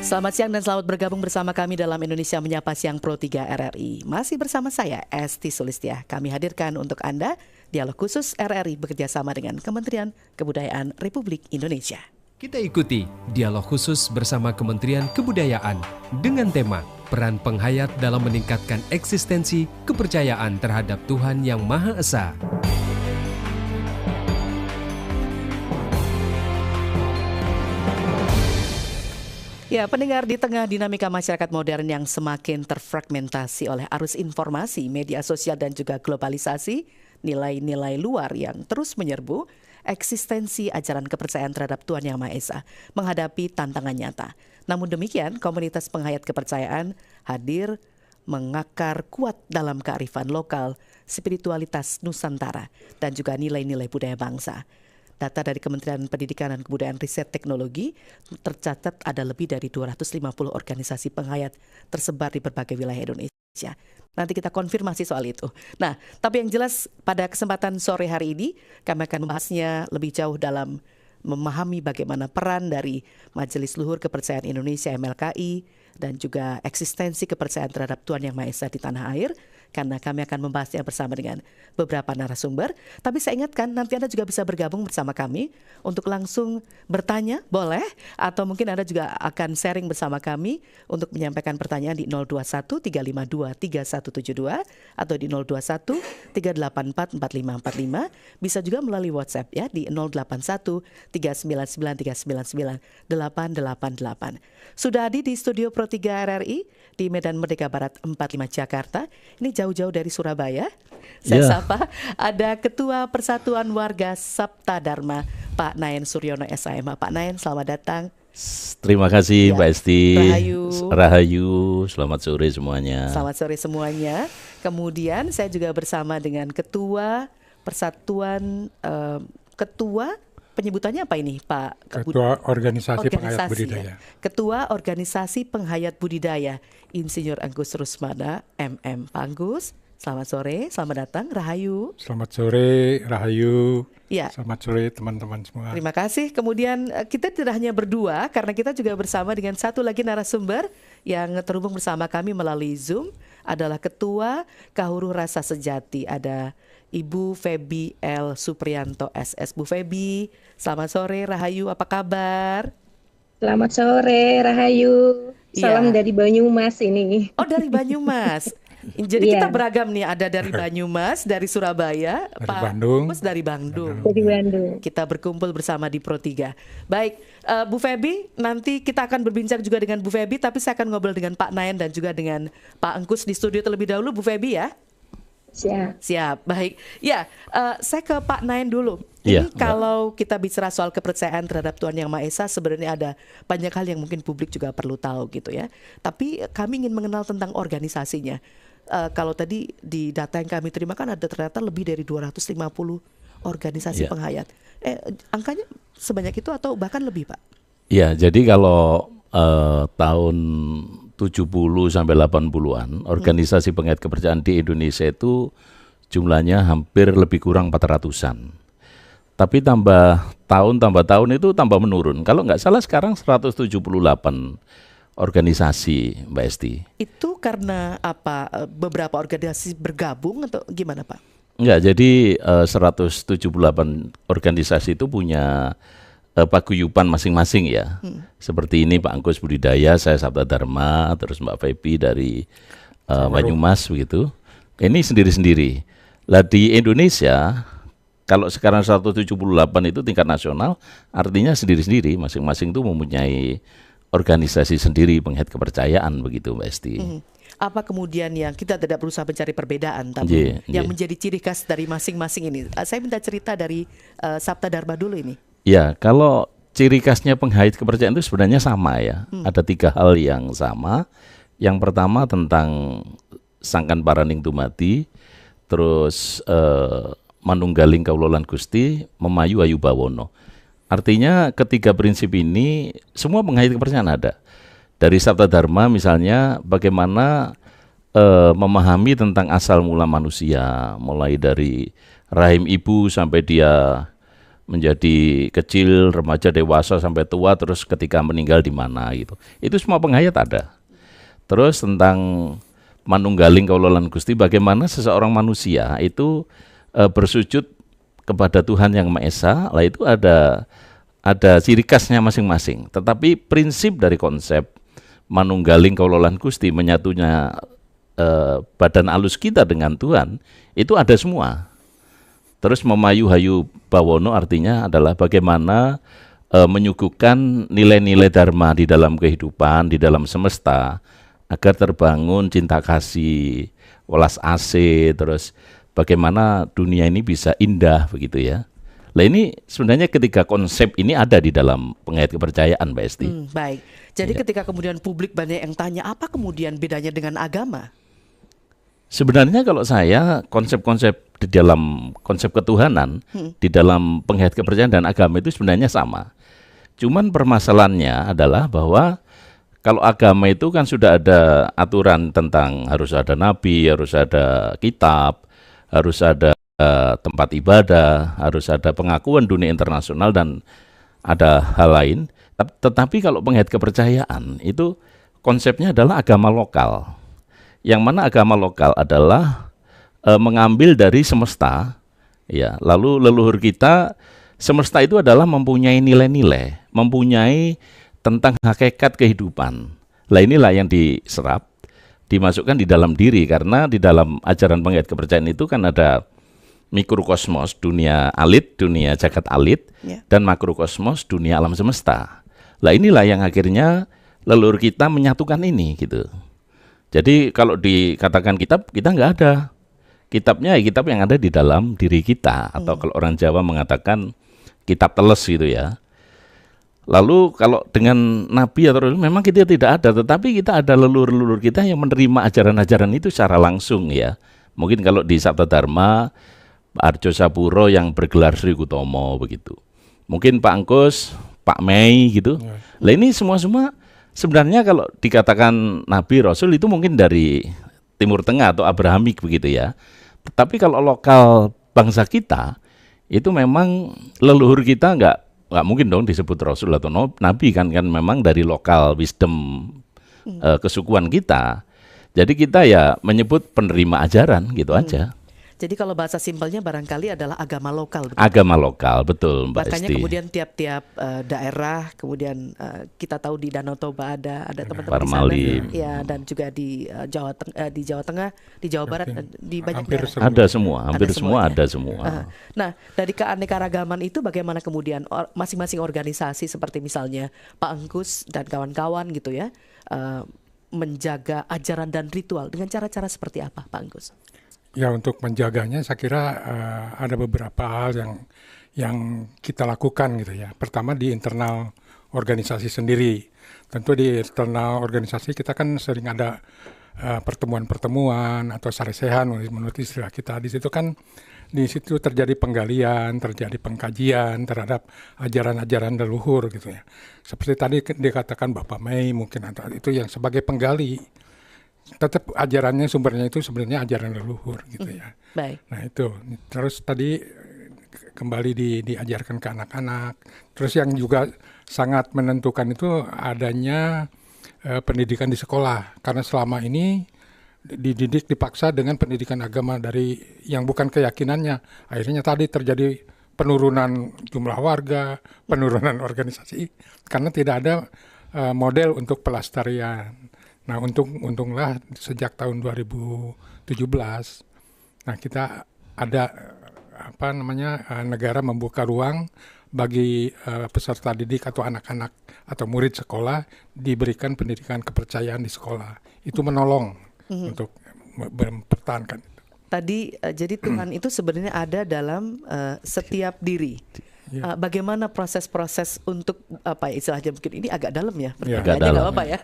Selamat siang dan selamat bergabung bersama kami dalam Indonesia Menyapa Siang Pro 3 RRI. Masih bersama saya, Esti Sulistya. Kami hadirkan untuk Anda dialog khusus RRI bekerjasama dengan Kementerian Kebudayaan Republik Indonesia. Kita ikuti dialog khusus bersama Kementerian Kebudayaan dengan tema peran penghayat dalam meningkatkan eksistensi kepercayaan terhadap Tuhan Yang Maha Esa. Ya, pendengar, di tengah dinamika masyarakat modern yang semakin terfragmentasi oleh arus informasi, media sosial dan juga globalisasi, nilai-nilai luar yang terus menyerbu, eksistensi ajaran kepercayaan terhadap Tuhan Yang Maha Esa menghadapi tantangan nyata. Namun demikian, komunitas penghayat kepercayaan hadir mengakar kuat dalam kearifan lokal, spiritualitas Nusantara, dan juga nilai-nilai budaya bangsa. Data dari Kementerian Pendidikan dan Kebudayaan Riset Teknologi tercatat ada lebih dari 250 organisasi penghayat tersebar di berbagai wilayah Indonesia. Nanti kita konfirmasi soal itu. Nah, tapi yang jelas pada kesempatan sore hari ini kami akan membahasnya lebih jauh dalam memahami bagaimana peran dari Majelis Luhur Kepercayaan Indonesia MLKI dan juga eksistensi kepercayaan terhadap Tuhan Yang Maha Esa di tanah air. Karena kami akan membahasnya bersama dengan beberapa narasumber. Tapi saya ingatkan nanti Anda juga bisa bergabung bersama kami untuk langsung bertanya, boleh. Atau mungkin Anda juga akan sharing bersama kami untuk menyampaikan pertanyaan di 021-352-3172 atau di 021-384-4545. Bisa juga melalui WhatsApp ya di 081-399-399-888. Sudah hadir di Studio Pro 3 RRI di Medan Merdeka Barat 45 Jakarta. Ini jauh-jauh dari Surabaya. Saya sapa ada Ketua Persatuan Warga Sabta Dharma, Pak Naen Suryono SHMH. Pak Naen, selamat datang. Terima kasih Mbak Esti. Rahayu. Selamat sore semuanya. Selamat sore semuanya. Kemudian saya juga bersama dengan Ketua Persatuan penyebutannya apa ini Pak? Ketua Organisasi Penghayat Budidaya. Ketua Organisasi Penghayat Budidaya, Insinyur Anggus Rusmana, MM. Pak Anggus, selamat sore, selamat datang, Rahayu. Selamat sore, Rahayu. Ya. Selamat sore teman-teman semua. Terima kasih. Kemudian kita tidak hanya berdua, karena kita juga bersama dengan satu lagi narasumber yang terhubung bersama kami melalui Zoom, adalah Ketua Kahuru Rasa Sejati, ada Ibu Febi L. Supriyanto SS. Bu Febi, selamat sore, Rahayu, apa kabar? Selamat sore, Rahayu. Salam dari Banyumas ini. Oh, dari Banyumas. Jadi kita beragam nih, ada dari Banyumas, dari Surabaya, dari Bandung. Dari Bandung. Dari Bandung. Kita berkumpul bersama di Pro 3. Baik, Bu Febi, nanti kita akan berbincang juga dengan Bu Febi, tapi saya akan ngobrol dengan Pak Naen dan juga dengan Pak Angkus di studio terlebih dahulu, Bu Febi ya. Siap, baik. Ya, saya ke Pak Naen dulu. Ini kalau kita bicara soal kepercayaan terhadap Tuhan Yang Maha Esa, sebenarnya ada banyak hal yang mungkin publik juga perlu tahu gitu ya. Tapi kami ingin mengenal tentang organisasinya. Kalau tadi di data yang kami terima kan ada ternyata lebih dari 250 organisasi penghayat. Angkanya sebanyak itu atau bahkan lebih, Pak? Ya, jadi kalau tahun 70 sampai 80-an organisasi penghayat kepercayaan di Indonesia itu jumlahnya hampir lebih kurang 400-an. Tapi tambah tahun itu tambah menurun. Kalau nggak salah sekarang 178 organisasi, Mbak Esti. Itu karena apa? Beberapa organisasi bergabung atau gimana, Pak? Enggak, jadi 178 organisasi itu punya paguyuban masing-masing ya. Seperti ini Pak Angkus Budidaya, saya Sabta Dharma, terus Mbak Febi dari Banyumas begitu. Ini sendiri-sendiri. Lah di Indonesia kalau sekarang 178 itu tingkat nasional, artinya sendiri-sendiri, masing-masing itu mempunyai organisasi sendiri penghayat kepercayaan begitu Mbak Esti. Apa kemudian yang kita tidak berusaha mencari perbedaan, tapi yang menjadi ciri khas dari masing-masing ini? Saya minta cerita dari Sabta Dharma dulu ini. Ya, kalau ciri khasnya penghayat kepercayaan itu sebenarnya sama ya. Ada 3 hal yang sama. Yang pertama tentang sangkan paraning tumati, terus manunggaling kaulolan Gusti, memayu ayu bawono. Artinya ketiga prinsip ini semua penghayat kepercayaan ada. Dari Sabta Dharma misalnya bagaimana memahami tentang asal mula manusia, mulai dari rahim ibu sampai dia menjadi kecil, remaja, dewasa sampai tua, terus ketika meninggal di mana gitu. Itu semua penghayat ada. Terus tentang manunggaling kaulolan Gusti, bagaimana seseorang manusia itu bersujud kepada Tuhan yang Maha Esa, lah itu ada ciri khasnya masing-masing. Tetapi prinsip dari konsep manunggaling kaulolan Gusti, menyatunya badan alus kita dengan Tuhan, itu ada semua. Terus memayu hayu bawono artinya adalah bagaimana menyuguhkan nilai-nilai dharma di dalam kehidupan, di dalam semesta, agar terbangun cinta kasih, welas asih, terus bagaimana dunia ini bisa indah begitu ya. Nah ini sebenarnya ketika konsep ini ada di dalam penghayat kepercayaan, Mbak Esti. Baik, jadi Ya. ketika kemudian publik banyak yang tanya apa kemudian bedanya dengan agama? Sebenarnya kalau saya konsep-konsep di dalam konsep ketuhanan, di dalam penghayat kepercayaan dan agama itu sebenarnya sama. Cuman permasalahannya adalah bahwa kalau agama itu kan sudah ada aturan tentang harus ada nabi, harus ada kitab, harus ada tempat ibadah, harus ada pengakuan dunia internasional dan ada hal lain. Tetapi kalau penghayat kepercayaan itu konsepnya adalah agama lokal. Yang mana agama lokal adalah mengambil dari semesta, ya. Lalu leluhur kita, semesta itu adalah mempunyai nilai-nilai, mempunyai tentang hakikat kehidupan. Lah inilah yang diserap, dimasukkan di dalam diri, karena di dalam ajaran penghayat kepercayaan itu kan ada mikrokosmos, dunia alit, dunia jagat alit, dan makrokosmos, dunia alam semesta. Lah inilah yang akhirnya leluhur kita menyatukan ini gitu. Jadi kalau dikatakan kitab, kita nggak ada. Kitabnya ya kitab yang ada di dalam diri kita. Atau kalau orang Jawa mengatakan kitab teles gitu ya. Lalu kalau dengan nabi atau memang kita tidak ada. Tetapi kita ada leluhur-leluhur kita yang menerima ajaran-ajaran itu secara langsung ya. Mungkin kalau di Sabta Dharma, Pak Arjo Sapuro yang bergelar Sri Kutomo begitu. Mungkin Pak Angkus, Pak Mei gitu. Lah ini semua-semua sebenarnya kalau dikatakan Nabi Rasul itu mungkin dari Timur Tengah atau Abrahamik begitu ya. Tetapi kalau lokal bangsa kita itu memang leluhur kita nggak mungkin dong disebut Rasul atau Nabi kan memang dari lokal wisdom kesukuan kita. Jadi kita ya menyebut penerima ajaran gitu aja. Jadi kalau bahasa simpelnya barangkali adalah agama lokal. Betul? Agama lokal, betul Mbak Makanya Esti. kemudian tiap-tiap daerah, kemudian kita tahu di Danau Toba ada teman-teman di Parmalim. sana, ya, dan juga di Jawa Tengah, di Jawa Barat, di banyak Hampir daerah. Ada semua, hampir semua semuanya. ada semua. Nah, dari keanekaragaman itu bagaimana kemudian masing-masing organisasi seperti misalnya Pak Angkus dan kawan-kawan gitu ya, menjaga ajaran dan ritual dengan cara-cara seperti apa, Pak Angkus? Ya, untuk menjaganya saya kira ada beberapa hal yang kita lakukan gitu ya. Pertama di internal organisasi sendiri. Tentu di internal organisasi kita kan sering ada pertemuan-pertemuan atau saresehan menurut istilah kita. Di situ terjadi penggalian, terjadi pengkajian terhadap ajaran-ajaran leluhur gitu ya. Seperti tadi dikatakan Bapak Mei mungkin itu yang sebagai penggali. Tetap ajarannya sumbernya itu sebenarnya ajaran leluhur gitu ya. Baik. Nah itu terus tadi kembali diajarkan ke anak-anak. Terus yang juga sangat menentukan itu adanya pendidikan di sekolah, karena selama ini dididik dipaksa dengan pendidikan agama dari yang bukan keyakinannya. Akhirnya tadi terjadi penurunan jumlah warga, penurunan organisasi karena tidak ada model untuk pelestarian. Nah, untunglah sejak tahun 2017, nah kita ada negara membuka ruang bagi peserta didik atau anak-anak atau murid sekolah diberikan pendidikan kepercayaan di sekolah. Itu menolong untuk mempertahankan. Tadi jadi Tuhan itu sebenarnya ada dalam setiap diri. Bagaimana proses-proses untuk apa ya, istilahnya mungkin ini agak dalam ya pertanyaannya, nggak apa-apa ya.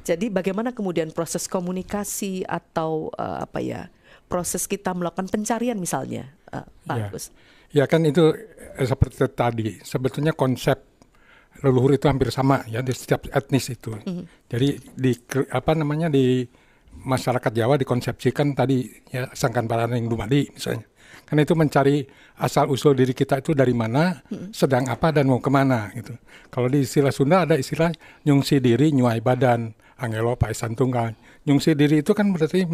Jadi bagaimana kemudian proses komunikasi atau proses kita melakukan pencarian misalnya, Pak Agus? Ya kan itu seperti tadi sebetulnya konsep leluhur itu hampir sama ya di setiap etnis itu. Jadi di masyarakat Jawa dikonsepsikan tadi ya Sangkan Paraning Dumadi misalnya. Karena itu mencari asal usul diri kita itu dari mana, sedang apa dan mau kemana gitu. Kalau di istilah Sunda ada istilah nyungsi diri nyuai badan, angelo paesan tunggal. Nyungsi diri itu kan berarti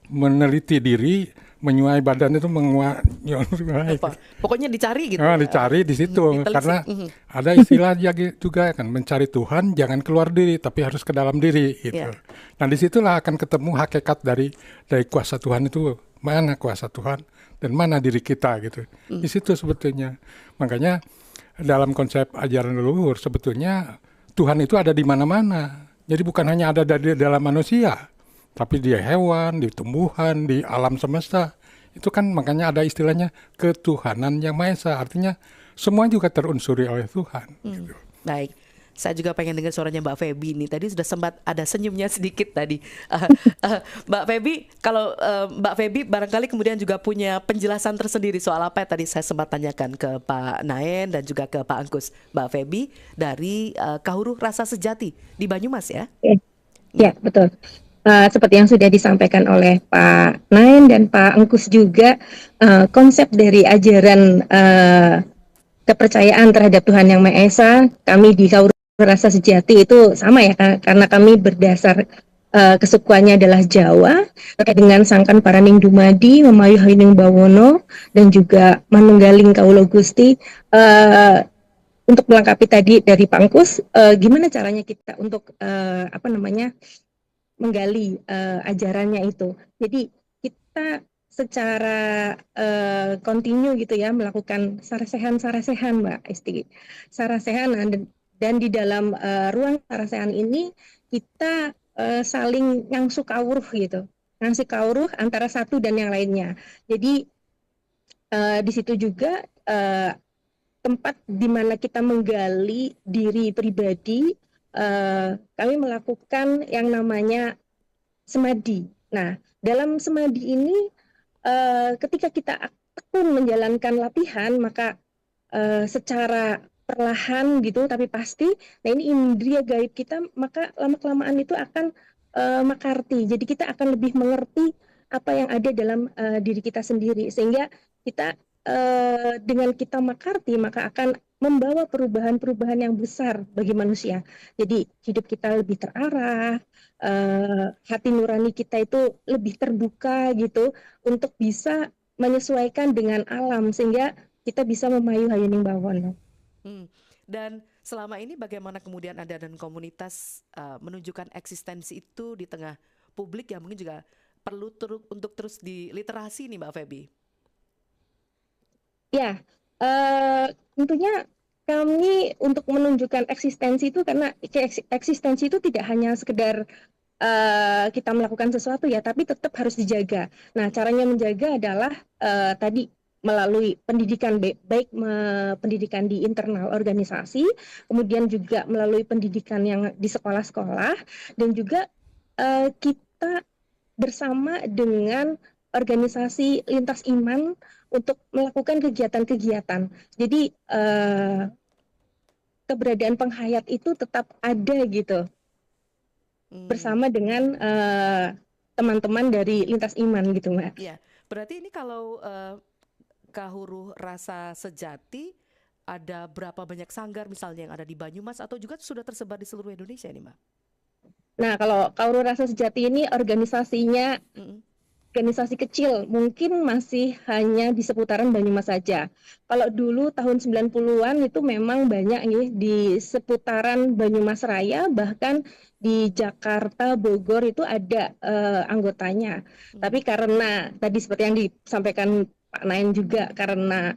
meneliti diri, menyuai badan itu menguai. Pokoknya dicari gitu. Dicari di situ ditelisik. karena ada istilah juga kan mencari Tuhan jangan keluar diri tapi harus ke dalam diri gitu. Yeah. Nah disitulah akan ketemu hakikat dari kuasa Tuhan itu, mana kuasa Tuhan dan mana diri kita gitu. Di situ sebetulnya. Makanya dalam konsep ajaran leluhur sebetulnya Tuhan itu ada di mana-mana. Jadi bukan hanya ada di dalam manusia, tapi di hewan, di tumbuhan, di alam semesta. Itu kan makanya ada istilahnya ketuhanan yang Maha Esa. Artinya semua juga terunsuri oleh Tuhan. Gitu. Baik. Saya juga pengen dengar suaranya Mbak Feby nih. Tadi sudah sempat ada senyumnya sedikit tadi. Mbak Feby, kalau Mbak Feby barangkali kemudian juga punya penjelasan tersendiri soal apa yang tadi saya sempat tanyakan ke Pak Naen dan juga ke Pak Angkus. Mbak Feby dari Kahuruh Rasa Sejati di Banyumas ya? Ya, betul. Seperti yang sudah disampaikan oleh Pak Naen dan Pak Angkus juga, konsep dari ajaran kepercayaan terhadap Tuhan Yang Maha Esa, kami di Kahuruh Rasa Sejati itu sama ya, karena kami berdasar kesukuannya adalah Jawa, terkait dengan Sangkan Paraning Dumadi, Memayu Haining Bawono, dan juga Manunggaling Kawula Gusti. Untuk melengkapi tadi dari Pak Angkus, gimana caranya kita untuk menggali ajarannya itu. Jadi kita secara kontinu gitu ya melakukan sarasehan Mbak Esti. Sarasehan dan di dalam ruang sarasehan ini kita saling ngangsu kawruh gitu. Ngangsu kawruh antara satu dan yang lainnya. Jadi di situ juga tempat di mana kita menggali diri pribadi, kami melakukan yang namanya semadi. Nah, dalam semadi ini, ketika kita tekun menjalankan latihan, maka secara perlahan gitu, tapi pasti, nah ini indria gaib kita, maka lama-kelamaan itu akan makarti. Jadi kita akan lebih mengerti apa yang ada dalam diri kita sendiri, sehingga kita dengan kita makarti maka akan membawa perubahan-perubahan yang besar bagi manusia. Jadi hidup kita lebih terarah, hati nurani kita itu lebih terbuka gitu untuk bisa menyesuaikan dengan alam sehingga kita bisa memayu hayuning bawono. Dan selama ini bagaimana kemudian Anda dan komunitas menunjukkan eksistensi itu di tengah publik yang mungkin juga perlu untuk terus diliterasi nih Mbak Feby? Ya, tentunya kami untuk menunjukkan eksistensi itu karena eksistensi itu tidak hanya sekedar kita melakukan sesuatu ya, tapi tetap harus dijaga. Nah, caranya menjaga adalah tadi melalui pendidikan baik pendidikan di internal organisasi, kemudian juga melalui pendidikan yang di sekolah-sekolah, dan juga kita bersama dengan organisasi lintas iman untuk melakukan kegiatan-kegiatan. Jadi keberadaan penghayat itu tetap ada gitu bersama dengan teman-teman dari lintas iman gitu Mbak. Ya, berarti ini kalau Kahuruh Rasa Sejati ada berapa banyak sanggar misalnya yang ada di Banyumas atau juga sudah tersebar di seluruh Indonesia nih Mbak? Nah, kalau Kahuruh Rasa Sejati ini organisasinya organisasi kecil, mungkin masih hanya di seputaran Banyumas saja. Kalau dulu tahun 90-an itu memang banyak nih di seputaran Banyumas Raya, bahkan di Jakarta, Bogor itu ada anggotanya. Tapi karena tadi seperti yang disampaikan Pak Naen juga, karena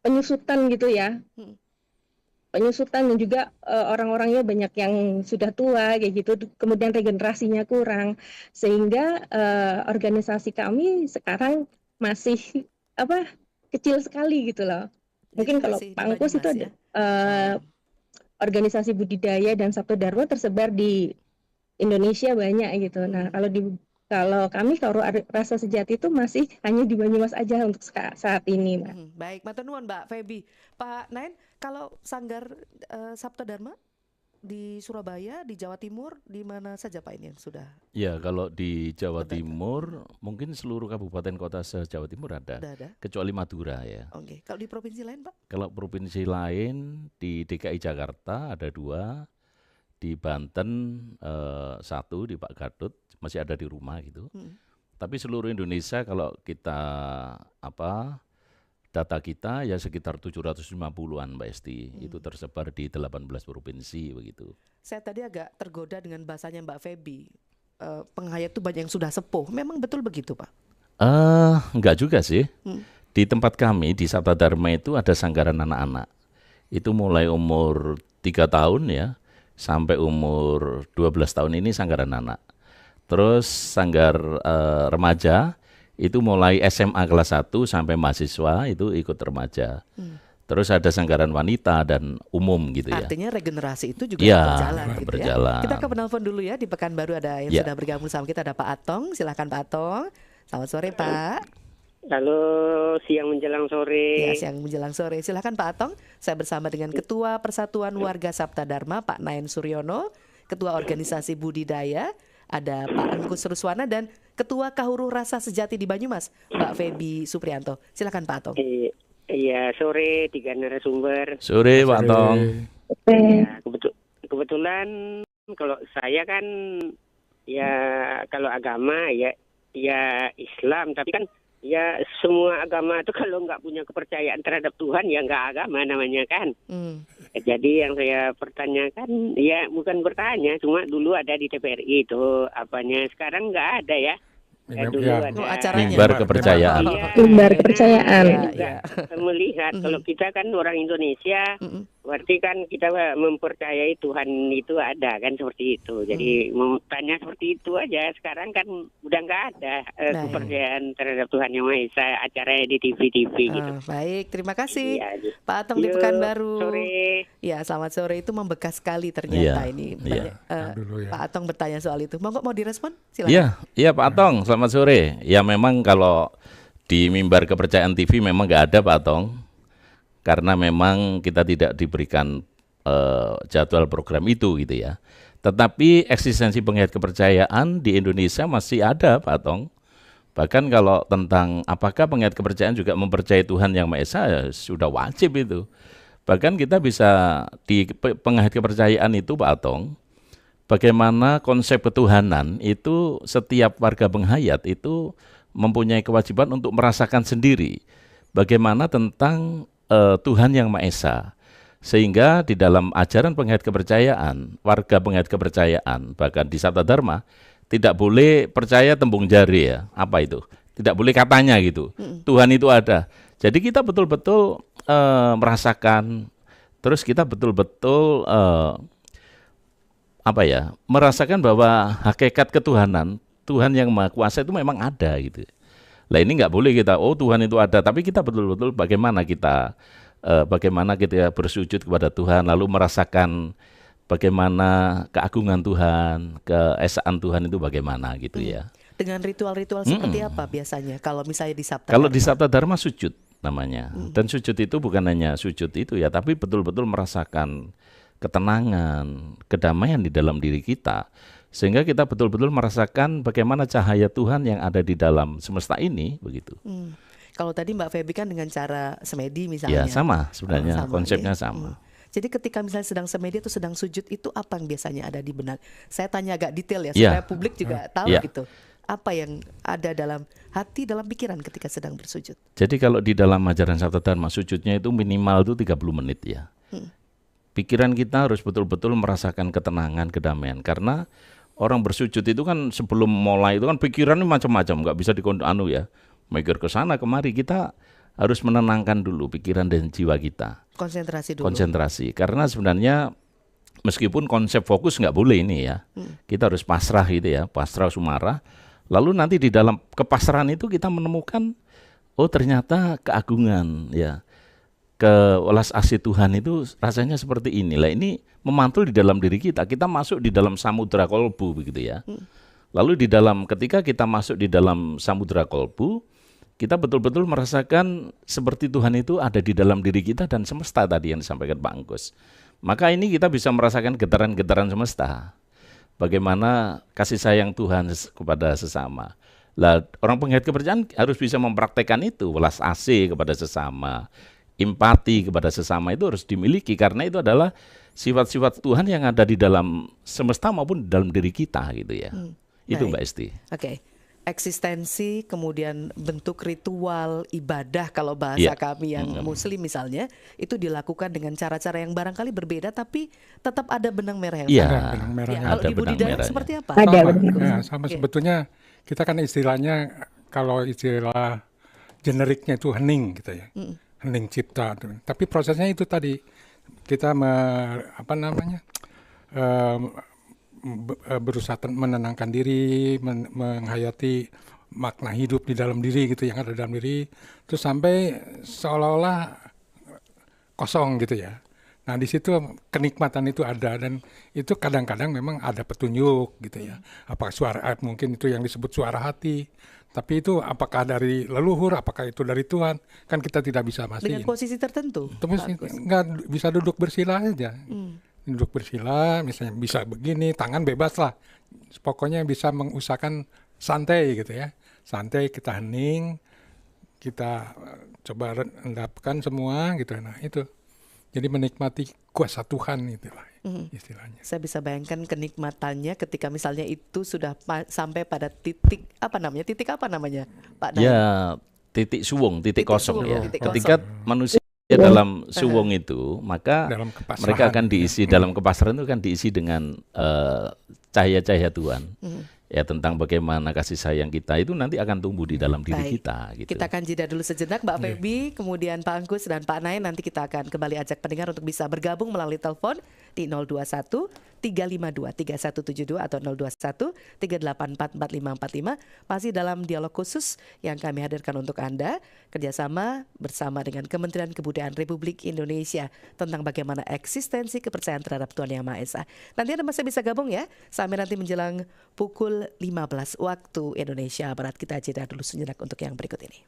penyusutan gitu ya. Penyusutan dan juga orang-orangnya banyak yang sudah tua kayak gitu, kemudian regenerasinya kurang, sehingga organisasi kami sekarang masih kecil sekali gitu loh. Mungkin kalau Pak Angkus itu ada organisasi budidaya dan Sabto Dharma tersebar di Indonesia banyak gitu. Nah, kalau kami Kahuruh Rasa Sejati itu masih hanya di Banyumas aja untuk saat ini, Mbak. Baik, matur nuwun Mbak Feby. Pak Naen, kalau sanggar Sabto Dharma di Surabaya, di Jawa Timur, di mana saja Pak ini yang sudah Ya, kalau di Jawa terdata? Timur, mungkin seluruh kabupaten kota se-Jawa Timur ada, Sudah ada? kecuali Madura ya. Oke. Kalau di provinsi lain Pak? Kalau provinsi lain di DKI Jakarta ada 2, di Banten 1 di Pak Gadut masih ada di rumah gitu. Tapi seluruh Indonesia kalau kita data kita ya sekitar 750-an Mbak Esti. Itu tersebar di 18 provinsi begitu. Saya tadi agak tergoda dengan bahasanya Mbak Feby. Penghayat itu banyak yang sudah sepuh. Memang betul begitu Pak? Enggak juga sih. Di tempat kami di Sabta Dharma itu ada sanggaran anak-anak. Itu mulai umur 3 tahun ya sampai umur 12 tahun ini sanggaran anak. Terus sanggar remaja itu mulai SMA kelas 1 sampai mahasiswa itu ikut remaja. Terus ada sanggaran wanita dan umum gitu ya. Artinya regenerasi itu juga Ya, berjalan gitu berjalan. ya. Kita ke penelpon dulu ya. Di Pekanbaru ada yang Ya. sudah bergabung sama kita, ada Pak Atong. Silahkan Pak Atong. Selamat sore Pak. Halo, siang menjelang sore. Ya, siang menjelang sore. Silahkan Pak Atong. Saya bersama dengan Ketua Persatuan Warga Sabta Dharma Pak Naen Suryono, Ketua Organisasi Budidaya ada Pak Angkus Ruswana, dan Ketua Kahuruh Rasa Sejati di Banyumas Mbak Feby Suprianto. Silakan Pak Atong. Iya, sore 3 narasumber. Sore Pak Tong. Ya, kebetulan kalau saya kan ya kalau agama ya Islam, tapi kan ya semua agama itu kalau nggak punya kepercayaan terhadap Tuhan ya nggak agama namanya kan. Jadi yang saya pertanyakan ya bukan bertanya, cuma dulu ada di TPRI itu apanya, sekarang nggak ada ya. Dulu ada acaranya. Mimbar kepercayaan. Mimbar kepercayaan. Juga melihat kalau kita kan orang Indonesia, berarti kan kita mempercayai Tuhan itu ada kan, seperti itu. Jadi mau tanya seperti itu aja. Sekarang kan udah nggak ada kepercayaan terhadap Tuhan Yang Maha Esa, acaranya di TV-TV gitu. Baik, terima kasih Iya, Pak Atong di Pekanbaru. Sore. Ya, selamat sore, itu membekas sekali ternyata Iya, ini. iya. Banyak, Pak Atong bertanya soal itu. Mau direspon? Silakan. Iya Pak Atong, selamat sore. Ya memang kalau di mimbar kepercayaan TV memang nggak ada Pak Atong, karena memang kita tidak diberikan jadwal program itu gitu ya. Tetapi eksistensi penghayat kepercayaan di Indonesia masih ada Pak Atong. Bahkan kalau tentang apakah penghayat kepercayaan juga mempercayai Tuhan Yang Maha Esa, ya sudah wajib itu. Bahkan kita bisa di penghayat kepercayaan itu Pak Atong, bagaimana konsep ketuhanan itu setiap warga penghayat itu mempunyai kewajiban untuk merasakan sendiri bagaimana tentang Tuhan Yang Maha Esa. Sehingga di dalam ajaran penghayat kepercayaan, warga penghayat kepercayaan, bahkan di Sabta Dharma, tidak boleh percaya tembung jari ya. Apa itu? Tidak boleh katanya gitu. Tuhan itu ada. Jadi kita betul-betul merasakan, terus kita betul-betul merasakan bahwa hakikat ketuhanan, Tuhan Yang Maha Kuasa itu memang ada gitu. Lah ini nggak boleh kita, Tuhan itu ada, tapi kita betul-betul bagaimana kita bersujud kepada Tuhan, lalu merasakan bagaimana keagungan Tuhan, keesaan Tuhan itu bagaimana gitu ya. Dengan ritual-ritual seperti apa biasanya kalau misalnya di Sabta? Kalau di Sabta Dharma sujud namanya. Dan sujud itu bukan hanya sujud itu ya, tapi betul-betul merasakan ketenangan, kedamaian di dalam diri kita. Sehingga kita betul-betul merasakan bagaimana cahaya Tuhan yang ada di dalam semesta ini, begitu. Kalau tadi Mbak Feby kan dengan cara semedi misalnya. Ya sama sebenarnya, sama, konsepnya ya. sama. Jadi ketika misalnya sedang semedi atau sedang sujud itu apa yang biasanya ada di benak? Saya tanya agak detail ya, supaya publik juga tahu gitu. Apa yang ada dalam hati, dalam pikiran ketika sedang bersujud? Jadi kalau di dalam ajaran Sabta Dharma, sujudnya itu minimal itu 30 menit ya. Pikiran kita harus betul-betul merasakan ketenangan, kedamaian. Karena orang bersujud itu kan sebelum mulai itu kan pikirannya macam-macam, nggak bisa ya. Mikir ke sana kemari, kita harus menenangkan dulu pikiran dan jiwa kita. Konsentrasi dulu. Konsentrasi, karena sebenarnya meskipun konsep fokus nggak boleh ini ya, kita harus pasrah gitu ya, pasrah sumarah. Lalu nanti di dalam kepasrahan itu kita menemukan, ternyata keagungan ya, kewelas asih Tuhan itu rasanya seperti inilah. Ini memantul di dalam diri kita. Kita masuk di dalam samudra kolbu begitu ya. Lalu ketika kita masuk di dalam samudra kolbu, kita betul-betul merasakan seperti Tuhan itu ada di dalam diri kita dan semesta tadi yang disampaikan Pak Angkus. Maka ini kita bisa merasakan getaran-getaran semesta. Bagaimana kasih sayang Tuhan kepada sesama. Lah, orang penghayat kepercayaan harus bisa mempraktekkan itu, welas asih kepada sesama, empati kepada sesama itu harus dimiliki karena itu adalah sifat-sifat Tuhan yang ada di dalam semesta maupun di dalam diri kita gitu ya. Itu Baik. Mbak Esti. Oke. Eksistensi, kemudian bentuk ritual ibadah kalau bahasa Iya. kami yang muslim misalnya, itu dilakukan dengan cara-cara yang barangkali berbeda tapi tetap ada benang merah yang Iya. sama. Ada benang merahnya. Ya, kalau Ada di benang budidaya merahnya. seperti apa? Ada, Sama, benar. ya, sama Oke. sebetulnya kita kan istilahnya kalau istilah generiknya itu hening gitu ya, hening cipta. Tapi prosesnya itu tadi kita berusaha menenangkan diri, menghayati makna hidup di dalam diri gitu yang ada dalam diri, terus sampai seolah-olah kosong gitu ya. Nah di situ kenikmatan itu ada dan itu kadang-kadang memang ada petunjuk gitu ya. Apakah mungkin itu yang disebut suara hati. Tapi itu apakah dari leluhur, apakah itu dari Tuhan, kan kita tidak bisa Dengan mastiin. posisi tertentu. Terus Pak Agus. nggak bisa duduk bersila aja. Duduk bersila, misalnya bisa begini, tangan bebas lah. Pokoknya bisa mengusahakan santai gitu ya. Santai, kita hening, kita coba endapkan semua gitu. Nah itu. Jadi menikmati kuasa Tuhan itulah istilahnya. Saya bisa bayangkan kenikmatannya ketika misalnya itu sudah sampai pada titik apa namanya, Pak Naim? Ya, titik suwung, titik Titik kosong suwung, ya. titik Ketika manusia dalam suwung itu, maka Dalam kepasrahan. mereka akan diisi dalam kepasrahan itu kan diisi dengan cahaya-cahaya Tuhan. Ya tentang bagaimana kasih sayang kita itu nanti akan tumbuh di dalam diri Baik. kita gitu. Kita akan jeda dulu sejenak Mbak Feby, kemudian Pak Angkus dan Pak Nain. Nanti kita akan kembali ajak pendengar untuk bisa bergabung melalui telepon di 021 352 3172 atau 021 384 4545. Masih dalam dialog khusus yang kami hadirkan untuk Anda, kerjasama bersama dengan Kementerian Kebudayaan Republik Indonesia tentang bagaimana eksistensi kepercayaan terhadap Tuhan Yang Maha Esa. Nanti Anda masih bisa gabung ya, sampai nanti menjelang pukul 15 waktu Indonesia Barat. Kita jeda dulu sejenak untuk yang berikut ini.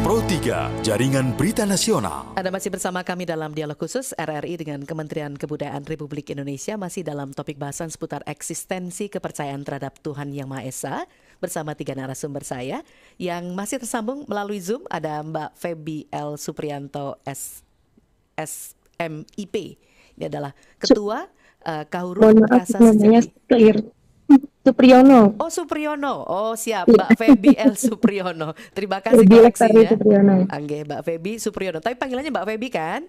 Pro 3, Jaringan Berita Nasional. Anda masih bersama kami dalam dialog khusus RRI dengan Kementerian Kebudayaan Republik Indonesia, masih dalam topik bahasan seputar eksistensi kepercayaan terhadap Tuhan Yang Maha Esa bersama 3 narasumber saya yang masih tersambung melalui Zoom. Ada Mbak Feby L. Supriyanto SMIP. Ini adalah Ketua Kahuru Mohon maaf, Rasa namanya Sejati. clear. Supriyono. Oh Supriyono, oh siap Mbak Feby L. Supriyono. Terima kasih Lebih Lestari koreksinya. Supriyono. Angge, Mbak Feby Supriyono. Tapi panggilannya Mbak Feby kan?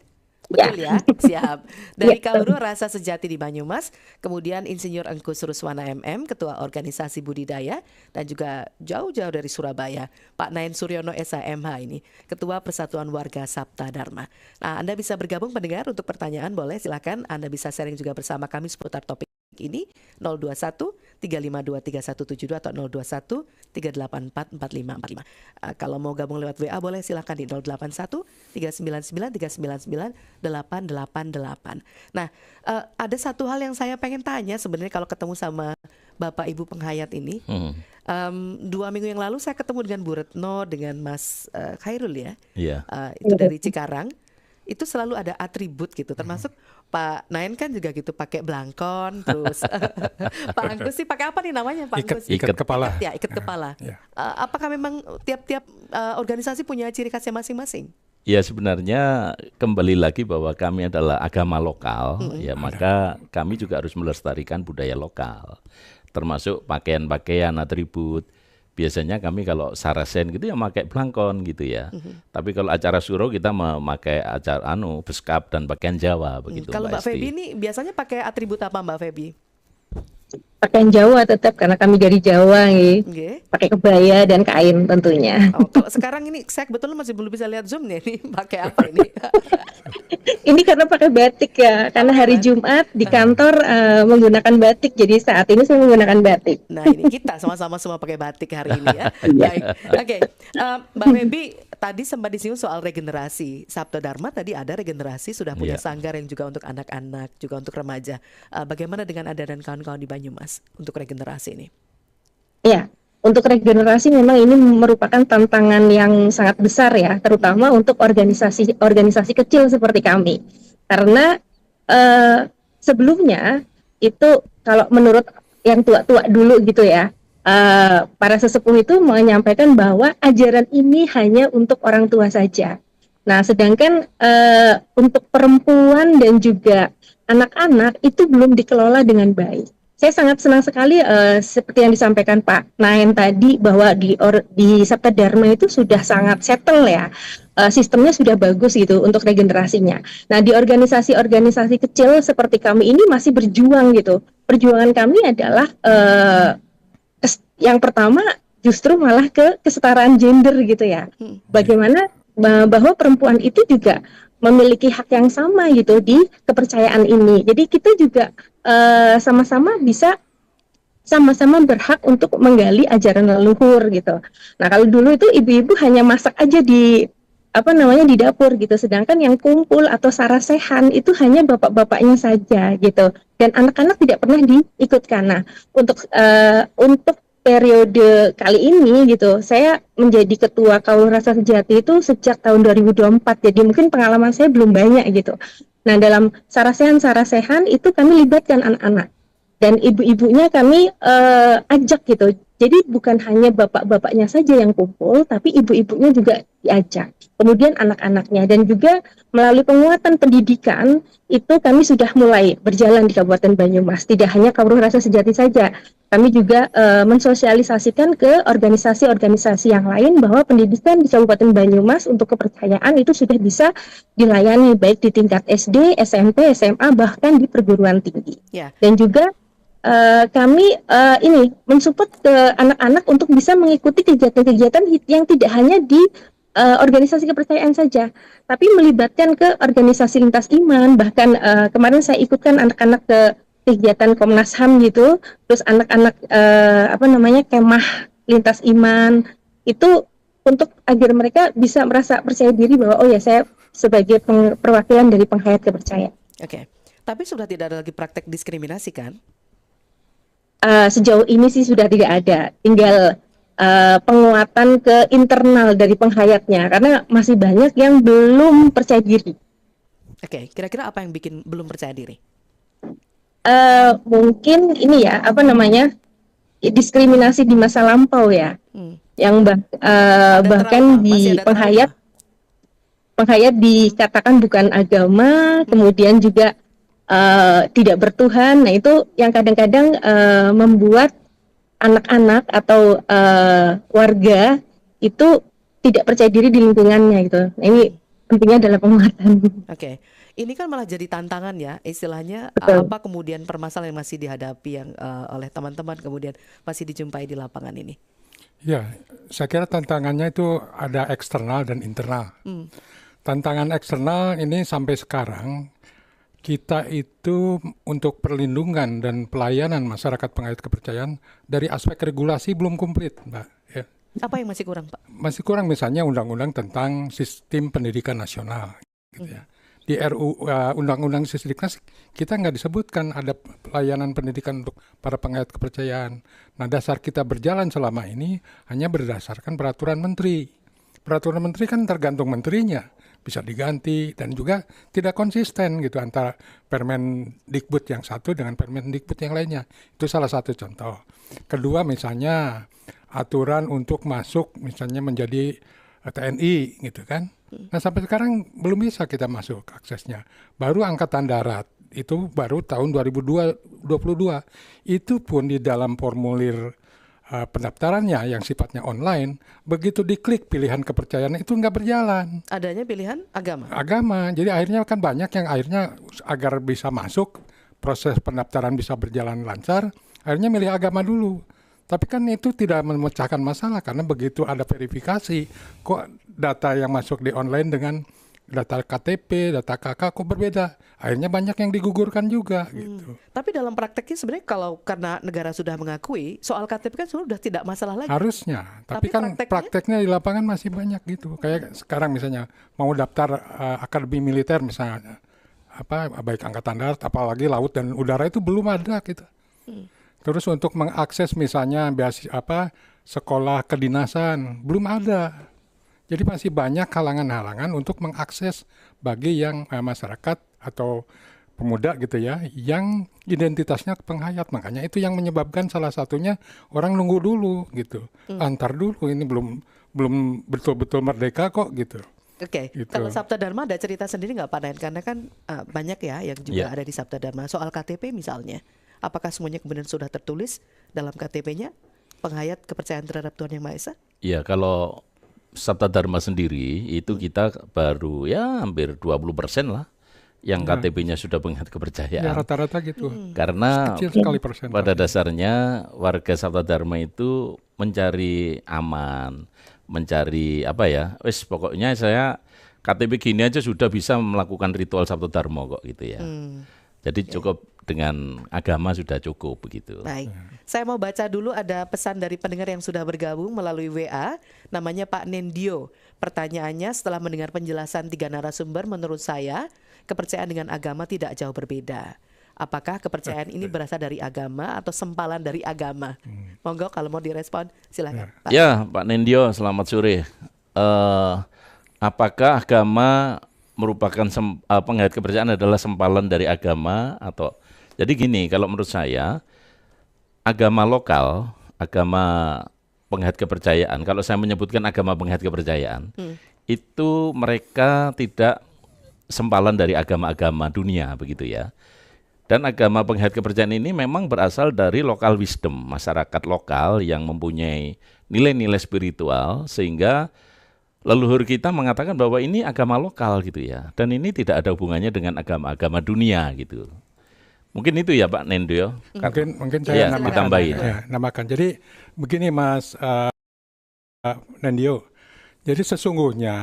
Betul ya? Siap. Dari Kahuru Rasa Sejati di Banyumas, kemudian Insinyur Engkus Ruswana MM, Ketua Organisasi Budidaya, dan juga jauh-jauh dari Surabaya, Pak Nain Suryono SHMH ini, Ketua Persatuan Warga Sabta Dharma. Nah, Anda bisa bergabung pendengar untuk pertanyaan, boleh silakan. Anda bisa sharing juga bersama kami seputar topik ini 021 352 3172 atau 021 384 4545. Kalau mau gabung lewat WA boleh silakan di 081 399 399 888. Nah, ada satu hal yang saya pengen tanya sebenarnya kalau ketemu sama Bapak Ibu penghayat ini. 2 minggu yang lalu saya ketemu dengan Bu Retno, dengan Mas Khairul ya. Iya. Itu dari Cikarang. Itu selalu ada atribut gitu, termasuk Pak Nain kan juga gitu pakai blangkon, terus Pak Angkus sih pakai apa nih namanya Pak Angkus? Ikat kepala. Ya, ikat kepala. Ya. Apakah memang tiap-tiap organisasi punya ciri khasnya masing-masing? Ya sebenarnya kembali lagi bahwa kami adalah agama lokal, ya maka kami juga harus melestarikan budaya lokal, termasuk pakaian-pakaian, atribut. Biasanya kami kalau Sarasen gitu ya pakai blangkon gitu ya. Tapi kalau acara suro kita memakai acara beskap dan pakaian Jawa begitu. Kalau Mbak Esti. Feby ini biasanya pakai atribut apa Mbak Feby? Pakaian Jawa tetap karena kami dari Jawa nih. Nggih. Pakai kebaya dan kain tentunya. Oh, kalau sekarang ini saya kebetulan masih belum bisa lihat Zoom nih, ini pakai apa ini? Ini karena pakai batik ya, karena hari Jumat di kantor menggunakan batik, jadi saat ini saya menggunakan batik. Nah ini kita sama-sama semua pakai batik hari ini ya. Baik, oke. Mbak Feby tadi sempat disinggung soal regenerasi. Sabta Dharma tadi ada regenerasi, sudah punya Iya. sanggar yang juga untuk anak-anak, juga untuk remaja. Bagaimana dengan Anda dan kawan-kawan di Banyumas untuk regenerasi ini? Ya, untuk regenerasi memang ini merupakan tantangan yang sangat besar ya, terutama untuk organisasi kecil seperti kami. Karena sebelumnya itu kalau menurut yang tua-tua dulu gitu ya, para sesepuh itu menyampaikan bahwa ajaran ini hanya untuk orang tua saja. Nah, sedangkan untuk perempuan dan juga anak-anak itu belum dikelola dengan baik. Saya sangat senang sekali seperti yang disampaikan Pak Naen tadi bahwa di Sabta Dharma itu sudah sangat settle ya, sistemnya sudah bagus gitu untuk regenerasinya. Nah, di organisasi-organisasi kecil seperti kami ini masih berjuang gitu. Perjuangan kami adalah yang pertama justru malah ke kesetaraan gender gitu ya. Bagaimana bahwa perempuan itu juga memiliki hak yang sama gitu di kepercayaan ini. Jadi kita juga sama-sama bisa sama-sama berhak untuk menggali ajaran leluhur gitu. Nah, kalau dulu itu ibu-ibu hanya masak aja di di dapur gitu, sedangkan yang kumpul atau sarasehan itu hanya bapak-bapaknya saja gitu, dan anak-anak tidak pernah diikutkan. Nah, untuk periode kali ini gitu, saya menjadi ketua Kaul Rasa Sejati itu sejak tahun 2024, jadi mungkin pengalaman saya belum banyak gitu. Nah, dalam sarasehan itu kami libatkan anak-anak dan ibu-ibunya kami ajak gitu. Jadi bukan hanya bapak-bapaknya saja yang kumpul, tapi ibu-ibunya juga diajak. Kemudian anak-anaknya, dan juga melalui penguatan pendidikan itu kami sudah mulai berjalan di Kabupaten Banyumas. Tidak hanya Kaul Rasa Sejati saja, kami juga mensosialisasikan ke organisasi-organisasi yang lain bahwa pendidikan di Kabupaten Banyumas untuk kepercayaan itu sudah bisa dilayani baik di tingkat SD, SMP, SMA, bahkan di perguruan tinggi. Dan juga kami ini mensupport ke anak-anak untuk bisa mengikuti kegiatan-kegiatan yang tidak hanya di organisasi kepercayaan saja, tapi melibatkan ke organisasi lintas iman. Bahkan kemarin saya ikutkan anak-anak ke kegiatan Komnas HAM gitu, terus anak-anak kemah lintas iman itu untuk agar mereka bisa merasa percaya diri bahwa oh ya, saya sebagai perwakilan dari penghayat kepercayaan. Oke. Tapi sudah tidak ada lagi praktek diskriminasi kan? Sejauh ini sih sudah tidak ada, tinggal penguatan ke internal dari penghayatnya, karena masih banyak yang belum percaya diri. Oke, kira-kira apa yang bikin belum percaya diri? Mungkin ini ya, diskriminasi di masa lampau ya, yang bahkan di penghayat dikatakan bukan agama, kemudian juga tidak bertuhan. Nah, itu yang kadang-kadang membuat anak-anak atau warga itu tidak percaya diri di lingkungannya gitu. Nah, ini pentingnya adalah penguatan. Oke. Ini kan malah jadi tantangan ya, istilahnya. Betul. Apa kemudian permasalahan yang masih dihadapi yang oleh teman-teman kemudian masih dijumpai di lapangan ini? Ya, saya kira tantangannya itu ada eksternal dan internal. Tantangan eksternal ini sampai sekarang kita itu untuk perlindungan dan pelayanan masyarakat penghayat kepercayaan dari aspek regulasi belum komplit, Mbak. Ya. Apa yang masih kurang, Pak? Masih kurang misalnya undang-undang tentang sistem pendidikan nasional. Gitu ya. Di Undang-Undang Sisdiknas kita nggak disebutkan ada pelayanan pendidikan untuk para penghayat kepercayaan. Nah, dasar kita berjalan selama ini hanya berdasarkan peraturan menteri. Peraturan menteri kan tergantung menterinya, bisa diganti dan juga tidak konsisten gitu antara Permendikbud yang satu dengan Permendikbud yang lainnya. Itu salah satu contoh. Kedua misalnya aturan untuk masuk misalnya menjadi TNI gitu kan. Nah, sampai sekarang belum bisa kita masuk aksesnya. Baru Angkatan Darat itu baru tahun 2022. Itu pun di dalam formulir pendaftarannya yang sifatnya online, begitu diklik pilihan kepercayaan itu nggak berjalan. Adanya pilihan agama? Agama, jadi akhirnya kan banyak yang akhirnya agar bisa masuk, proses pendaftaran bisa berjalan lancar, akhirnya milih agama dulu. Tapi kan itu tidak memecahkan masalah, karena begitu ada verifikasi, kok data yang masuk di online dengan data KTP, data KK kok berbeda. Akhirnya banyak yang digugurkan juga gitu. Tapi dalam prakteknya sebenarnya kalau karena negara sudah mengakui, soal KTP kan sudah tidak masalah lagi. Harusnya, tapi kan prakteknya di lapangan masih banyak gitu. Kayak sekarang misalnya mau daftar akademi militer misalnya, baik Angkatan Darat, apalagi laut dan udara itu belum ada gitu. Terus untuk mengakses misalnya sekolah kedinasan, belum ada. Jadi masih banyak halangan-halangan untuk mengakses bagi yang masyarakat atau pemuda gitu ya, yang identitasnya penghayat. Makanya itu yang menyebabkan salah satunya orang nunggu dulu gitu. Antar dulu, ini belum betul-betul merdeka kok gitu. Oke, Gitu. kalau Sabta Dharma ada cerita sendiri nggak Pak Nen? Karena kan banyak ya yang juga Iya. ada di Sabta Dharma. Soal KTP misalnya, apakah semuanya kemudian sudah tertulis dalam KTP-nya penghayat kepercayaan terhadap Tuhan Yang Maha Esa? Ya, kalau Sabta Dharma sendiri itu kita baru ya hampir 20% lah yang KTP-nya sudah penghayat Ya kepercayaan. rata-rata gitu. Karena Kecil sekali persentase. pada dasarnya warga Sabta Dharma itu mencari aman, mencari apa ya, wis pokoknya saya KTP gini aja sudah bisa melakukan ritual Sabta Dharma kok gitu ya. Jadi cukup dengan agama sudah cukup begitu. Baik, saya mau baca dulu ada pesan dari pendengar yang sudah bergabung melalui WA, namanya Pak Nendio. Pertanyaannya, setelah mendengar penjelasan 3 narasumber, menurut saya kepercayaan dengan agama tidak jauh berbeda. Apakah kepercayaan ini berasal dari agama atau sempalan dari agama? Monggo kalau mau direspon silakan. Pak. Ya, Pak Nendio, selamat sore. Apakah agama merupakan penghayat kepercayaan adalah sempalan dari agama atau? Jadi gini, kalau menurut saya agama lokal, agama penghayat kepercayaan, kalau saya menyebutkan agama penghayat kepercayaan, itu mereka tidak sempalan dari agama-agama dunia begitu ya. Dan agama penghayat kepercayaan ini memang berasal dari local wisdom, masyarakat lokal yang mempunyai nilai-nilai spiritual, sehingga leluhur kita mengatakan bahwa ini agama lokal gitu ya. Dan ini tidak ada hubungannya dengan agama-agama dunia gitu. Mungkin itu ya Pak Nendio. Mungkin Iya, saya ditambahin. namakan. Jadi begini Mas Nendio. Jadi sesungguhnya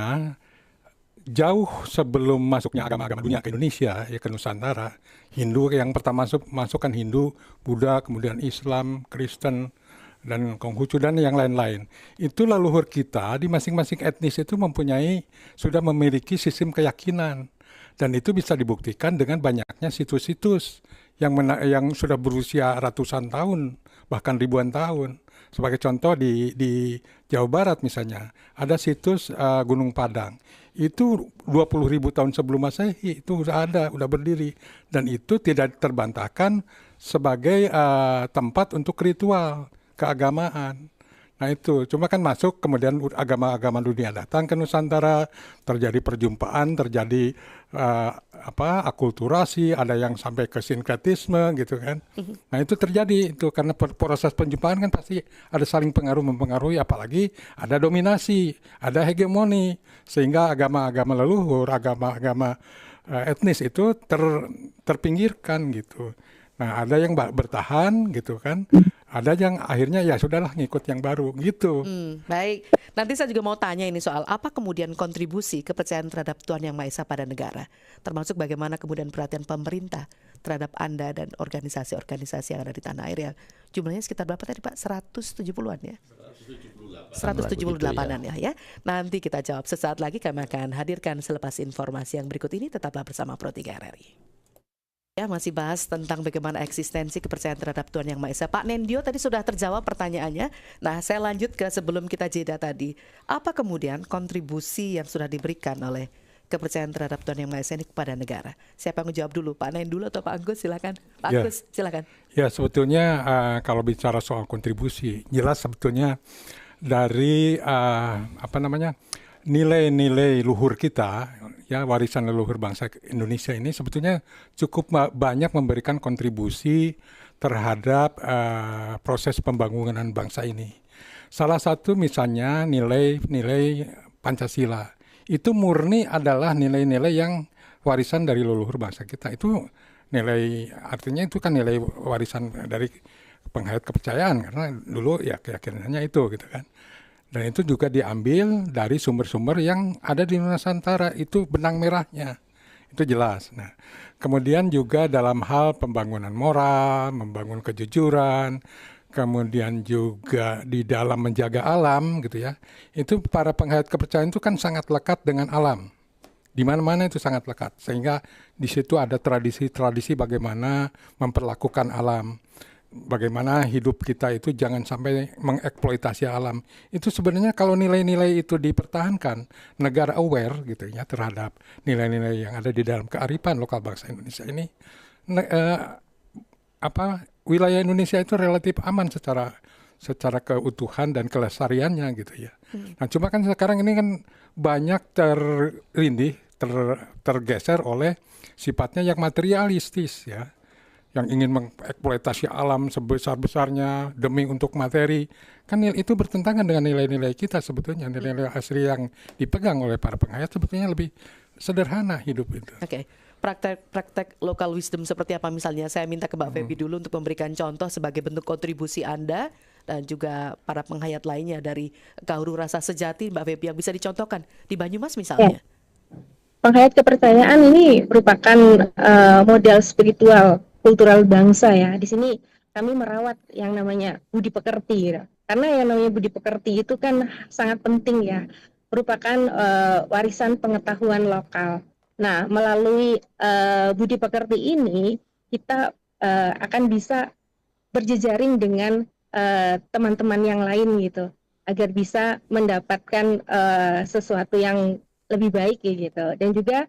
jauh sebelum masuknya agama-agama dunia ke Indonesia, ya ke Nusantara, Hindu yang pertama masuk kan Hindu, Buddha, kemudian Islam, Kristen, dan Konghucu dan yang lain-lain. Itu leluhur kita di masing-masing etnis itu sudah memiliki sistem keyakinan. Dan itu bisa dibuktikan dengan banyaknya situs-situs yang sudah berusia ratusan tahun, bahkan ribuan tahun. Sebagai contoh di Jawa Barat misalnya, ada situs Gunung Padang. Itu 20.000 tahun sebelum Masehi, itu udah berdiri. Dan itu tidak terbantahkan sebagai tempat untuk ritual keagamaan. Nah itu, cuma kan masuk kemudian agama-agama dunia datang ke Nusantara, terjadi perjumpaan, terjadi akulturasi, ada yang sampai ke sinkretisme gitu kan. Nah itu terjadi itu karena proses penjumpaan kan pasti ada saling mempengaruhi, apalagi ada dominasi, ada hegemoni, sehingga agama-agama leluhur, agama-agama etnis itu terpinggirkan gitu. Nah ada yang bertahan gitu kan. Ada yang akhirnya ya sudahlah ngikut yang baru gitu. Baik, nanti saya juga mau tanya ini soal apa kemudian kontribusi kepercayaan terhadap Tuhan Yang Maha Esa pada negara, termasuk bagaimana kemudian perhatian pemerintah terhadap Anda dan organisasi-organisasi yang ada di tanah air yang jumlahnya sekitar berapa tadi Pak? 170-an ya? 178-an ya. Nanti kita jawab sesaat lagi, kami akan hadirkan selepas informasi yang berikut ini. Tetaplah bersama Pro 3 RRI. Ya, masih bahas tentang bagaimana eksistensi kepercayaan terhadap Tuhan Yang Maha Esa. Pak Nendio tadi sudah terjawab pertanyaannya. Nah, saya lanjut ke sebelum kita jeda tadi. Apa kemudian kontribusi yang sudah diberikan oleh kepercayaan terhadap Tuhan Yang Maha Esa ini kepada negara? Siapa yang menjawab dulu? Pak Nen dulu atau Pak Agus? Silakan. Pak Agus, silakan. Ya, sebetulnya kalau bicara soal kontribusi, jelas sebetulnya dari nilai-nilai luhur kita, ya warisan leluhur bangsa Indonesia ini sebetulnya cukup banyak memberikan kontribusi terhadap proses pembangunan bangsa ini. Salah satu misalnya nilai-nilai Pancasila. Itu murni adalah nilai-nilai yang warisan dari leluhur bangsa kita. Itu nilai, artinya itu kan nilai warisan dari penghayat kepercayaan, karena dulu ya keyakinannya itu gitu kan. Dan itu juga diambil dari sumber-sumber yang ada di Nusantara, itu benang merahnya, itu jelas. Nah, kemudian juga dalam hal pembangunan moral, membangun kejujuran, kemudian juga di dalam menjaga alam gitu ya, itu para penghayat kepercayaan itu kan sangat lekat dengan alam. Di mana-mana itu sangat lekat, sehingga di situ ada tradisi-tradisi bagaimana memperlakukan alam. bagaimana hidup kita itu jangan sampai mengeksploitasi alam. Itu sebenarnya kalau nilai-nilai itu dipertahankan, negara aware gitu ya terhadap nilai-nilai yang ada di dalam kearifan lokal bangsa Indonesia ini, wilayah Indonesia itu relatif aman secara keutuhan dan kelestariannya gitu ya. Nah, cuma kan sekarang ini kan banyak tergeser oleh sifatnya yang materialistis ya, yang ingin mengeksploitasi alam sebesar-besarnya demi untuk materi. Kan itu bertentangan dengan nilai-nilai kita sebetulnya, nilai-nilai asli yang dipegang oleh para penghayat sebetulnya lebih sederhana hidup itu. Oke. Praktek local wisdom seperti apa misalnya? Saya minta ke Mbak Febi dulu untuk memberikan contoh sebagai bentuk kontribusi Anda dan juga para penghayat lainnya dari Kahuru Rasa Sejati, Mbak Febi, yang bisa dicontohkan di Banyumas misalnya. Penghayat kepercayaan ini merupakan model spiritual kultural bangsa ya. Di sini kami merawat yang namanya budi pekerti ya. Karena yang namanya budi pekerti itu kan sangat penting ya. Merupakan warisan pengetahuan lokal. Nah, melalui budi pekerti ini kita akan bisa berjejaring dengan teman-teman yang lain gitu, agar bisa mendapatkan sesuatu yang lebih baik gitu. Dan juga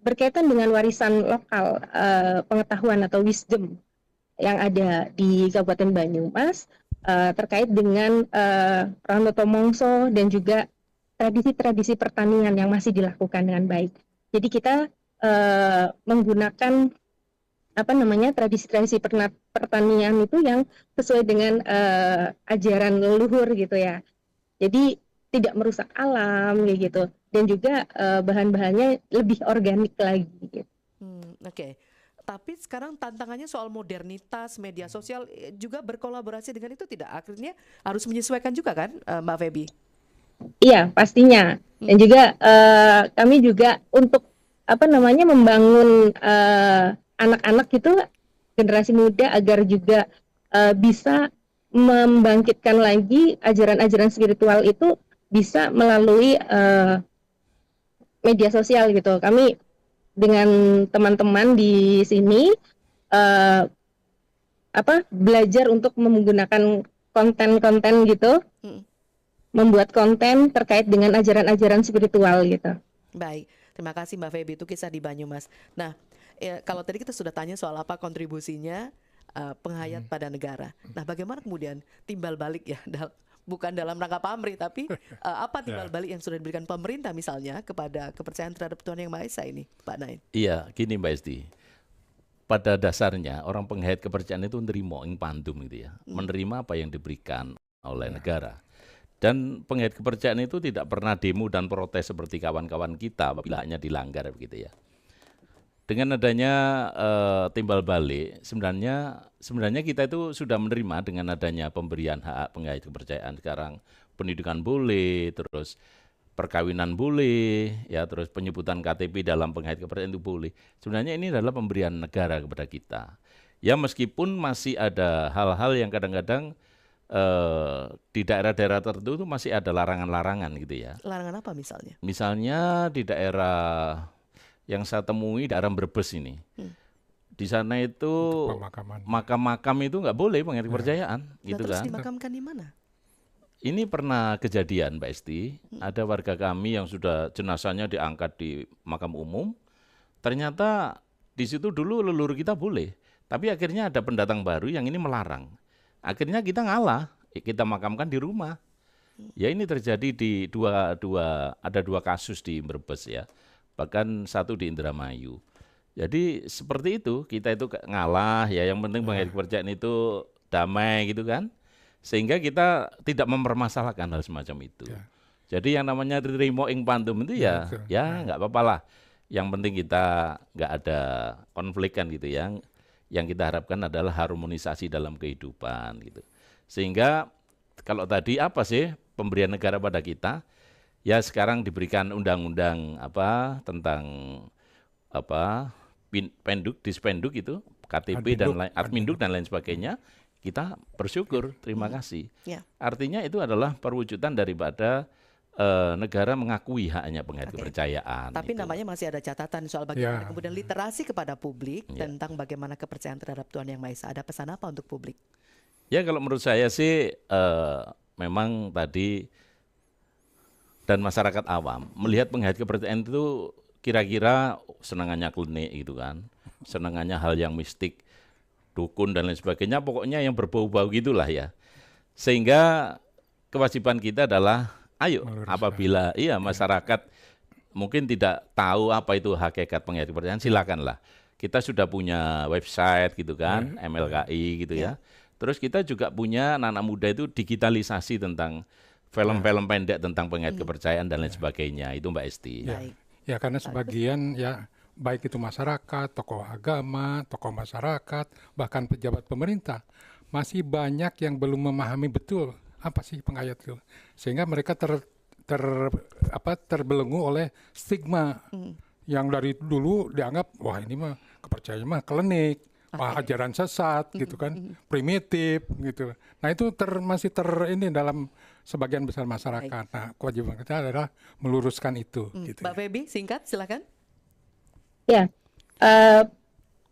berkaitan dengan warisan lokal, pengetahuan atau wisdom yang ada di Kabupaten Banyumas terkait dengan Pranoto Mongso dan juga tradisi-tradisi pertanian yang masih dilakukan dengan baik. Jadi kita menggunakan tradisi-tradisi pertanian itu yang sesuai dengan ajaran leluhur gitu ya. Jadi tidak merusak alam gitu. Dan juga bahan-bahannya lebih organik lagi gitu. Oke. Tapi sekarang tantangannya soal modernitas, media sosial juga berkolaborasi dengan itu tidak? Akhirnya harus menyesuaikan juga kan, Mbak Febi? Iya, pastinya. Dan juga kami juga untuk membangun anak-anak itu, generasi muda, agar juga bisa membangkitkan lagi ajaran-ajaran spiritual itu bisa melalui media sosial gitu. Kami dengan teman-teman di sini belajar untuk menggunakan konten-konten gitu, membuat konten terkait dengan ajaran-ajaran spiritual gitu. Baik, terima kasih Mbak Febi, itu kisah di Banyumas. Nah, kalau tadi kita sudah tanya soal apa kontribusinya penghayat pada negara. Nah, bagaimana kemudian timbal balik ya, bukan dalam rangka pamrih, tapi apa timbal balik yang sudah diberikan pemerintah misalnya kepada kepercayaan terhadap Tuhan Yang Maha Esa ini, Pak Nain? Iya, gini Mbak Esti. Pada dasarnya orang penghayat kepercayaan itu nerimo ing pandum gitu ya, menerima apa yang diberikan oleh negara. Dan penghayat kepercayaan itu tidak pernah demo dan protes seperti kawan-kawan kita apabila hanya dilanggar begitu ya. Dengan adanya timbal balik, sebenarnya kita itu sudah menerima dengan adanya pemberian hak penghayat kepercayaan. Sekarang pendidikan boleh, terus perkawinan boleh, ya, terus penyebutan KTP dalam penghayat kepercayaan itu boleh. Sebenarnya ini adalah pemberian negara kepada kita. Ya, meskipun masih ada hal-hal yang kadang-kadang di daerah-daerah tertentu itu masih ada larangan-larangan gitu ya. Larangan apa misalnya? Misalnya di daerah yang saya temui, daerah Brebes ini. Di sana itu makam-makam itu nggak boleh penghayat kepercayaan, gitu terus kan. dimakamkan di mana? Ini pernah kejadian Mbak Esti, ada warga kami yang sudah jenazahnya diangkat di makam umum. Ternyata di situ dulu leluhur kita boleh, tapi akhirnya ada pendatang baru yang ini melarang. Akhirnya kita ngalah, kita makamkan di rumah. Ya, ini terjadi di ada dua kasus di Brebes ya. Bahkan satu di Indramayu. Jadi seperti itu, kita itu ngalah ya, yang penting penghayat kepercayaan itu damai gitu kan. Sehingga kita tidak mempermasalahkan hal semacam itu. Jadi yang namanya trimo ing pandum itu ya nggak apa-apa lah. Yang penting kita nggak ada konflik kan gitu ya. Yang kita harapkan adalah harmonisasi dalam kehidupan gitu. Sehingga kalau tadi apa sih pemberian negara pada kita? Ya, sekarang diberikan undang-undang tentang dispenduk itu, KTP dan lain, adminduk dan lain sebagainya. Kita bersyukur, terima kasih. Artinya itu adalah perwujudan daripada negara mengakui haknya penghayat kepercayaan. Tapi itu. namanya masih ada catatan soal bagaimana kemudian literasi kepada publik tentang bagaimana kepercayaan terhadap Tuhan Yang Maha Esa. Ada pesan apa untuk publik? Ya kalau menurut saya sih memang tadi dan masyarakat awam melihat penghayat kepercayaan itu kira-kira senangannya klinik gitu kan, senangannya hal yang mistik, dukun dan lain sebagainya, pokoknya yang berbau-bau gitulah ya. Sehingga kewajiban kita adalah ayo apabila masyarakat mungkin tidak tahu apa itu hakikat penghayat kepercayaan, silakanlah. Kita sudah punya website gitu kan, MLKI gitu ya. Terus kita juga punya anak-anak muda itu digitalisasi tentang film-film pendek tentang penghayat kepercayaan dan lain sebagainya. Itu Mbak Esti. Ya karena sebagian ya baik itu masyarakat, tokoh agama, tokoh masyarakat, bahkan pejabat pemerintah masih banyak yang belum memahami betul apa sih penghayat itu, sehingga mereka terbelenggu oleh stigma yang dari dulu dianggap wah ini mah kepercayaan mah klinik, wah ajaran sesat gitu kan, primitif gitu. Nah itu masih ini dalam sebagian besar masyarakat. Nah kewajiban kita adalah meluruskan itu. Gitu. Mbak Feby, singkat silakan. Ya,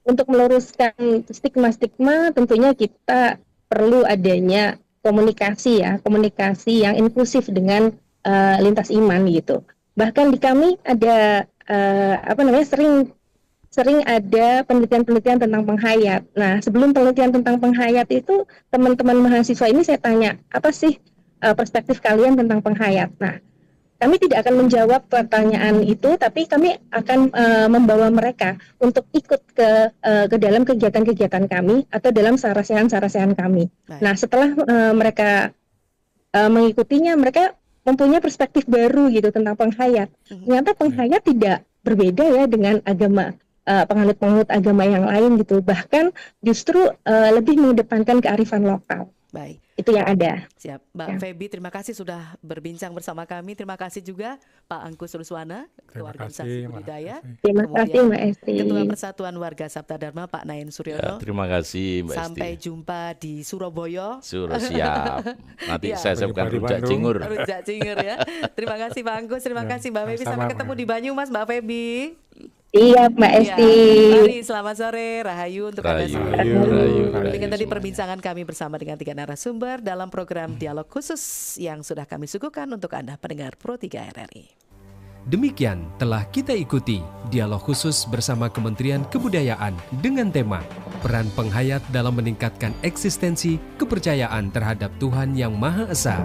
untuk meluruskan stigma-stigma tentunya kita perlu adanya komunikasi yang inklusif dengan lintas iman gitu. Bahkan di kami ada sering ada penelitian-penelitian tentang penghayat. Nah, sebelum penelitian tentang penghayat itu teman-teman mahasiswa ini saya tanya, apa sih perspektif kalian tentang penghayat? Nah, kami tidak akan menjawab pertanyaan itu, tapi kami akan membawa mereka untuk ikut ke dalam kegiatan-kegiatan kami atau dalam sarasehan-sarasehan kami. Baik. Nah, setelah mereka mengikutinya, mereka mempunyai perspektif baru gitu tentang penghayat. Ternyata penghayat tidak berbeda ya dengan agama penganut-penganut agama yang lain gitu. Bahkan justru lebih mengedepankan kearifan lokal. Baik. Itu yang ada. Siap. Mbak Feby, terima kasih sudah berbincang bersama kami. Terima kasih juga Pak Angkus Ruswana, Ketua Organisasi Budidaya. Terima kasih Mbak Esti. Ketua Persatuan Warga Sabta Dharma, Pak Nain Suryono. Terima kasih Mbak Esti. Sampai jumpa di Surabaya. Siap. Nanti saya siapkan rujak cingur. Rujak cingur ya. Terima kasih Pak Angkus, terima kasih Mbak Feby. Sampai ketemu di Banyumas Mbak Feby. Iya Mbak Esti. Mari selamat sore, Rahayu untuk Anda semua. Demikian tadi perbincangan kami bersama dengan 3 narasumber dalam program Dialog Khusus yang sudah kami suguhkan untuk Anda pendengar Pro 3 RRI. Demikian telah kita ikuti Dialog Khusus bersama Kementerian Kebudayaan dengan tema Peran Penghayat dalam Meningkatkan Eksistensi Kepercayaan Terhadap Tuhan Yang Maha Esa.